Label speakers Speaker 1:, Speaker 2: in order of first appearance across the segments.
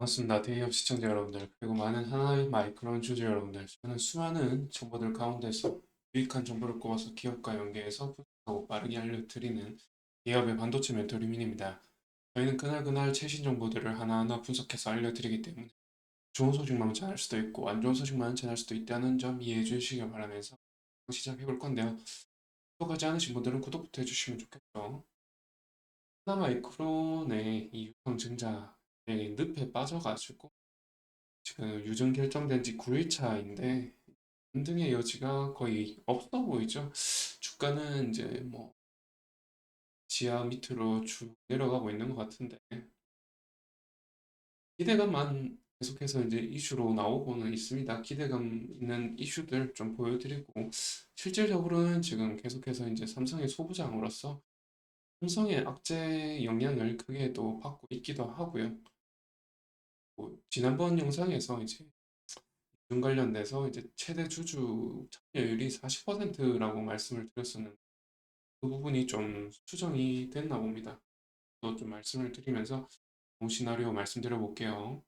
Speaker 1: 반갑습니다. 대기업 시청자 여러분들, 그리고 많은 하나의 마이크론 주주 여러분들. 저는 수많은 정보들 가운데서 유익한 정보를 꼽아서 기업과 연계해서 분석하고 빠르게 알려드리는 기업의 반도체 멘토 리민입니다. 저희는 그날그날 최신 정보들을 하나하나 분석해서 알려드리기 때문에 좋은 소식만 전할 수도 있고 안 좋은 소식만 전할 수도 있다는 점 이해해 주시길 바라면서 시작해 볼 건데요. 구독하지 않으신 분들은 구독부터 해주시면 좋겠죠. 하나마이크론의 이 유상증자의 늪에 빠져가지고 지금 유증 결정된 지 9일차인데 반등의 여지가 거의 없어 보이죠. 주가는 이제 뭐 지하 밑으로 쭉 내려가고 있는 것 같은데 기대감만 계속해서 이제 이슈로 나오고는 있습니다. 기대감 있는 이슈들 좀 보여드리고 실질적으로는 지금 계속해서 이제 삼성의 소부장으로서 삼성의 악재 영향을 크게 또 받고 있기도 하고요. 뭐 지난번 영상에서 이제 중 관련돼서 이제 최대 주주 참여율이 40%라고 말씀을 드렸었는데 그 부분이 좀 수정이 됐나 봅니다. 또 좀 말씀을 드리면서 시나리오 말씀드려 볼게요.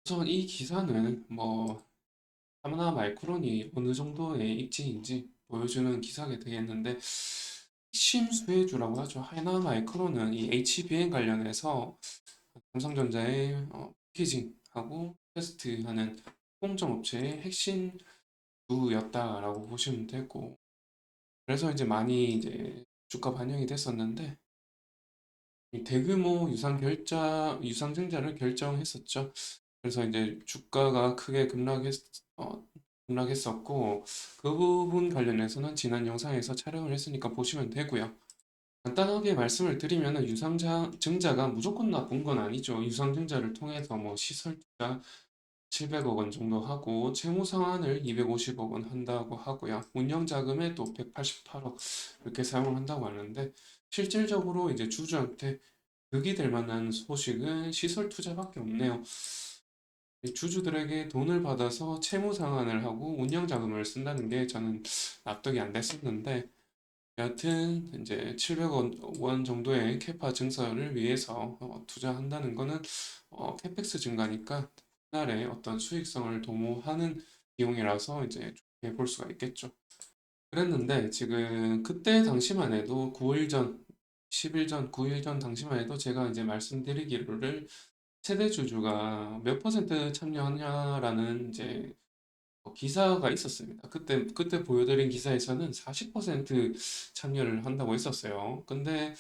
Speaker 1: 우선 이 기사는 뭐 하나 마이크론이 어느 정도의 입지인지 보여주는 기사가 되겠는데 핵심 수혜주라고 하죠. 하나 마이크론은 이 HBM 관련해서 삼성전자의 패키징하고 테스트하는 공정 업체의 핵심 주였다라고 보시면 되고 그래서 이제 많이 이제 주가 반영이 됐었는데 이 대규모 유상증자를 결정했었죠. 그래서 이제 주가가 크게 어, 급락했었고 그 부분 관련해서는 지난 영상에서 촬영을 했으니까 보시면 되고요. 간단하게 말씀을 드리면 유상증자가 무조건 나쁜 건 아니죠. 유상증자를 통해서 뭐 시설 투자 700억 원 정도 하고 채무 상환을 250억 원 한다고 하고요. 운영 자금에 또 188억 이렇게 사용을 한다고 하는데 실질적으로 이제 주주한테 득이 될 만한 소식은 시설 투자밖에 없네요. 이 주주들에게 돈을 받아서 채무 상환을 하고 운영 자금을 쓴다는 게 저는 납득이 안 됐었는데 여하튼 이제 700억 원 정도의 캐파 증설을 위해서 투자한다는 거는 캐펙스 증가니까 훗날에 어떤 수익성을 도모하는 비용이라서 이제 좋게 볼 수가 있겠죠. 그랬는데 지금 그때 당시만 해도 9일 전, 10일 전, 9일 전 당시만 해도 제가 이제 말씀드리기를 최대 주주가 몇 퍼센트 참여하냐라는 이제 기사가 있었습니다. 그때 보여드린 기사에서는 40% 참여를 한다고 했었어요. 근데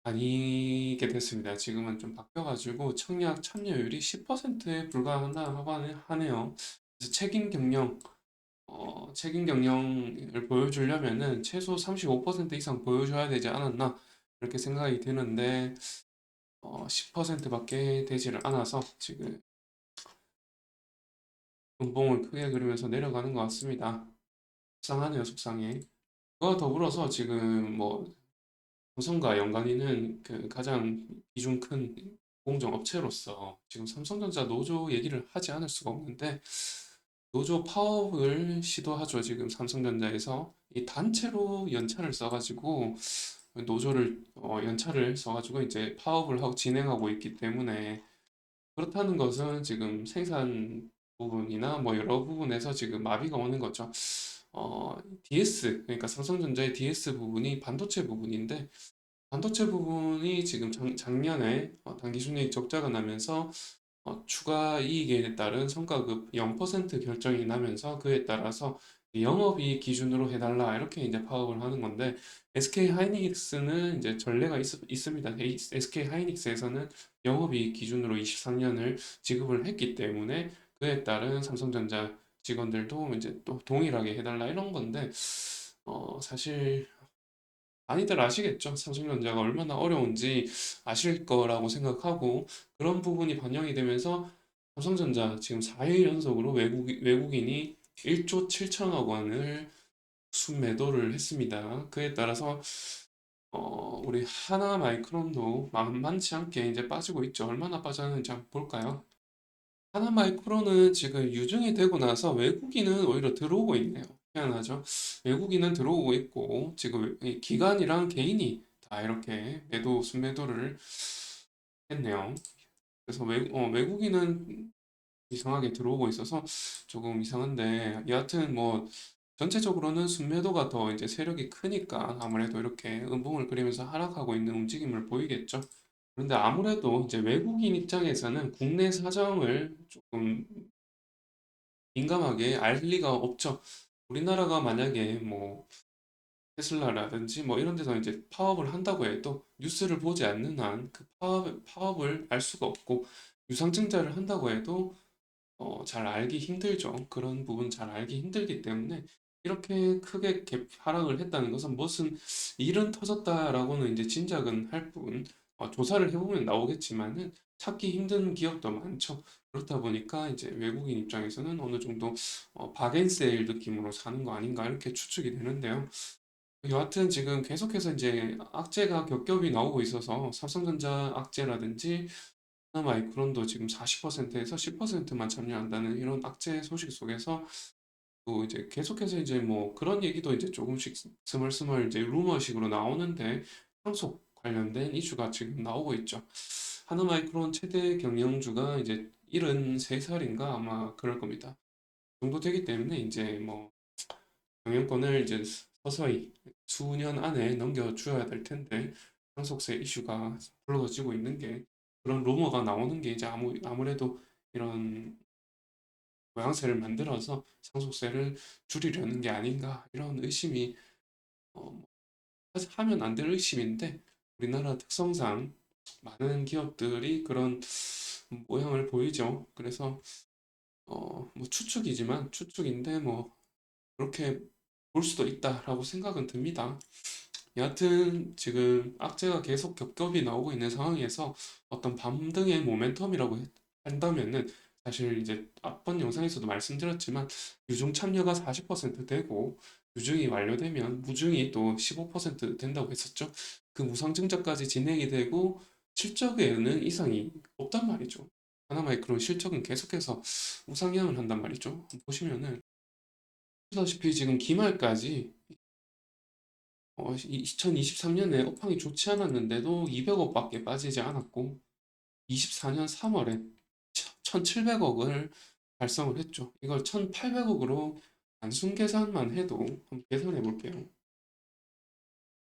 Speaker 1: 아니게 됐습니다. 지금은 좀 바뀌어가지고 청약 참여율이 10%에 불과하다고 하네요. 그래서 책임 경영을 보여주려면은 최소 35% 이상 보여줘야 되지 않았나 이렇게 생각이 드는데 10%밖에 되지를 않아서 지금 분봉을 크게 그리면서 내려가는 것 같습니다. 속상하네요, 속상해. 그와 더불어서 지금 뭐 삼성과 연관있는 그 가장 비중 큰 공정 업체로서 지금 삼성전자 노조 얘기를 하지 않을 수가 없는데 노조 파업을 시도하죠. 지금 삼성전자에서 이 단체로 연차를 써가지고 노조를 연차를 써가지고 이제 파업을 하고 진행하고 있기 때문에 그렇다는 것은 지금 생산 부분이나 뭐 여러 부분에서 지금 마비가 오는 거죠. DS 그러니까 삼성전자의 DS 부분이 반도체 부분인데 반도체 부분이 지금 작년에 당기순이익 적자가 나면서 추가 이익에 따른 성과급 0% 결정이 나면서 그에 따라서 영업이익 기준으로 해달라 이렇게 이제 파업을 하는 건데 SK 하이닉스는 이제 전례가 있습니다. SK 하이닉스에서는 영업이익 기준으로 23년을 지급을 했기 때문에 그에 따른 삼성전자 직원들도 이제 또 동일하게 해달라 이런 건데 사실 많이들 아시겠죠? 삼성전자가 얼마나 어려운지 아실 거라고 생각하고 그런 부분이 반영이 되면서 삼성전자 지금 4일 연속으로 외국인이 1조 7천억 원을 순매도를 했습니다. 그에 따라서 우리 하나 마이크론도 만만치 않게 이제 빠지고 있죠. 얼마나 빠졌는지 한번 볼까요? 하나 마이크론은 지금 유증이 되고 나서 외국인은 오히려 들어오고 있네요. 희한하죠? 외국인은 들어오고 있고 지금 이 기관이랑 개인이 다 이렇게 순매도를 했네요. 그래서 외국인은 이상하게 들어오고 있어서 조금 이상한데, 여하튼 뭐 전체적으로는 순매도가 더 이제 세력이 크니까 아무래도 이렇게 음봉을 그리면서 하락하고 있는 움직임을 보이겠죠. 그런데 아무래도 이제 외국인 입장에서는 국내 사정을 조금 민감하게 알 리가 없죠. 우리나라가 만약에 뭐 테슬라라든지 뭐 이런 데서 이제 파업을 한다고 해도 뉴스를 보지 않는 한 그 파업을 알 수가 없고, 유상증자를 한다고 해도 잘 알기 힘들죠. 그런 부분 잘 알기 힘들기 때문에 이렇게 크게 하락을 했다는 것은 무슨 일은 터졌다라고는 이제 짐작은 할 뿐, 조사를 해보면 나오겠지만은 찾기 힘든 기업도 많죠. 그렇다 보니까 이제 외국인 입장에서는 어느 정도 박앤세일 느낌으로 사는 거 아닌가 이렇게 추측이 되는데요. 여하튼 지금 계속해서 이제 악재가 겹겹이 나오고 있어서 삼성전자 악재라든지 하나마이크론도 지금 40%에서 10%만 참여한다는 이런 악재 소식 속에서 또 이제 계속해서 이제 뭐 그런 얘기도 이제 조금씩 스멀스멀 이제 루머식으로 나오는데, 상속 관련된 이슈가 지금 나오고 있죠. 하나마이크론 최대 경영주가 이제 73살인가 아마 그럴 겁니다. 그 정도 되기 때문에 이제 뭐 경영권을 이제 서서히 수년 안에 넘겨줘야 될 텐데, 상속세 이슈가 불거지고 있는 게, 그런 루머가 나오는 게 이제 아무래도 이런 모양새를 만들어서 상속세를 줄이려는 게 아닌가 이런 의심이, 뭐 하면 안 될 의심인데, 우리나라 특성상 많은 기업들이 그런 모양을 보이죠. 그래서 뭐 추측인데 뭐 그렇게 볼 수도 있다라고 생각은 듭니다. 여하튼 지금 악재가 계속 겹겹이 나오고 있는 상황에서 어떤 반등의 모멘텀이라고 한다면은, 사실 이제 앞번 영상에서도 말씀드렸지만 유중 참여가 40% 되고 유중이 완료되면 무중이 또 15% 된다고 했었죠. 그 무상증자까지 진행이 되고 실적에는 이상이 없단 말이죠. 하나마이크론 실적은 계속해서 우상향을 한단 말이죠. 보시면은 보다시피 지금 기말까지 2023년에 업황이 좋지 않았는데도 200억밖에 빠지지 않았고, 24년 3월에 1,700억을 달성을 했죠. 이걸 1,800억으로 단순 계산만 해도 한번 계산해 볼게요.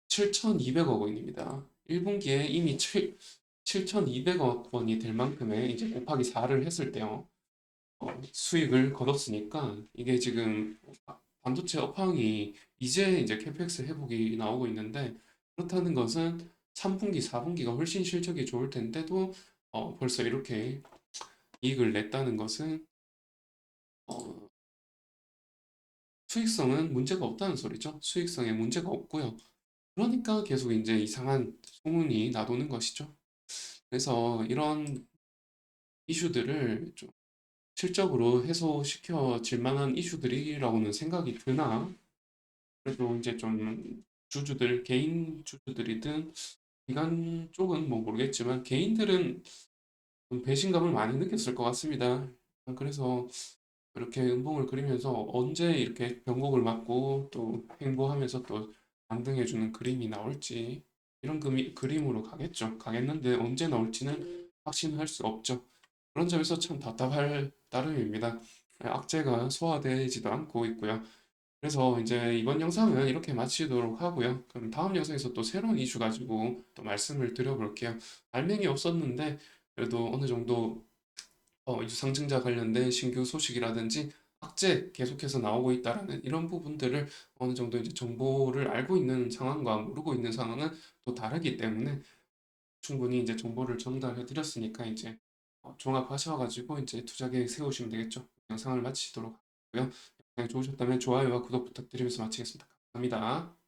Speaker 1: 7,200억 원입니다. 1분기에 이미 7,200억 원이 될 만큼의 이제 곱하기 4를 했을 때요. 수익을 거뒀으니까 이게 지금 반도체 업황이 이제 이제 캐펙스 회복이 나오고 있는데, 그렇다는 것은 3분기, 4분기가 훨씬 실적이 좋을 텐데도 벌써 이렇게 이익을 냈다는 것은 어, 수익성은 문제가 없다는 소리죠. 수익성에 문제가 없고요. 그러니까 계속 이제 이상한 소문이 나도는 것이죠. 그래서 이런 이슈들을 좀 실적으로 해소시켜질 만한 이슈들이라고는 생각이 드나, 그래도 이제 좀 개인 주주들이든 기관 쪽은 뭐 모르겠지만 개인들은 좀 배신감을 많이 느꼈을 것 같습니다. 그래서 이렇게 음봉을 그리면서 언제 이렇게 변곡을 맞고 또 횡보하면서 또 반등해주는 그림이 나올지, 이런 그림으로 가겠죠. 가겠는데 언제 나올지는 확신할 수 없죠. 그런 점에서 참 답답할 따름입니다. 악재가 소화되지도 않고 있고요. 그래서 이제 이번 영상은 이렇게 마치도록 하고요. 그럼 다음 영상에서 또 새로운 이슈 가지고 또 말씀을 드려볼게요. 알맹이 없었는데 그래도 어느 정도 유상증자 관련된 신규 소식이라든지 악재 계속해서 나오고 있다라는 이런 부분들을 어느 정도 이제 정보를 알고 있는 상황과 모르고 있는 상황은 또 다르기 때문에 충분히 이제 정보를 전달해 드렸으니까 이제 종합하셔가지고 이제 투자 계획 세우시면 되겠죠. 영상을 마치도록 하고요. 영상이 좋으셨다면 좋아요와 구독 부탁드리면서 마치겠습니다. 감사합니다.